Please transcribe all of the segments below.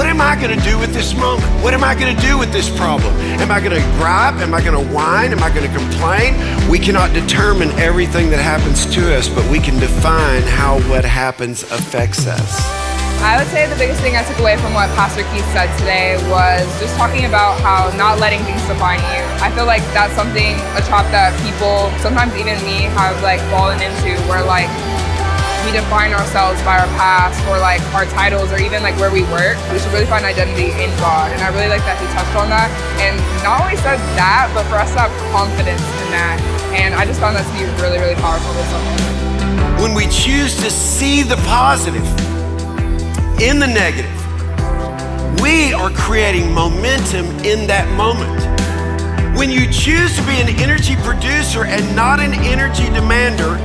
what am I gonna do with this moment? What am I gonna do with this problem? Am I gonna gripe? Am I gonna whine? Am I gonna complain? We cannot determine everything that happens to us, but we can define how what happens affects us. I would say the biggest thing I took away from what Pastor Keith said today was just talking about how not letting things define you. I feel like that's something, a trap that people, sometimes even me, have like fallen into, where like we define ourselves by our past or like our titles or even like where we work. We should really find identity in God. And I really like that he touched on that. And not only said that, but for us to have confidence in that. And I just found that to be really, really powerful this summer. When we choose to see the positive in the negative, we are creating momentum in that moment. When you choose to be an energy producer and not an energy demander,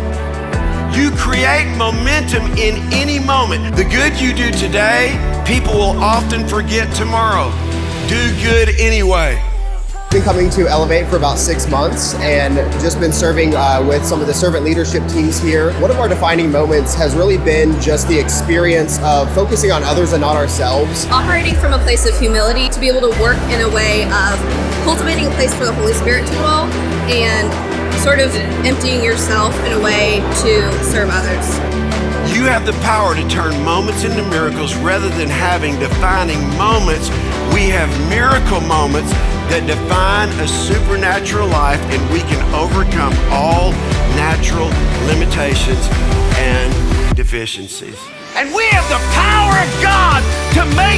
you create momentum in any moment. The good you do today, people will often forget tomorrow. Do good anyway. Been coming to Elevate for about 6 months and just been serving with some of the servant leadership teams here. One of our defining moments has really been just the experience of focusing on others and not ourselves. Operating from a place of humility to be able to work in a way of cultivating a place for the Holy Spirit to dwell and sort of emptying yourself in a way to serve others. You have the power to turn moments into miracles rather than having defining moments. We have miracle moments that define a supernatural life, and we can overcome all natural limitations and deficiencies. And we have the power of God to make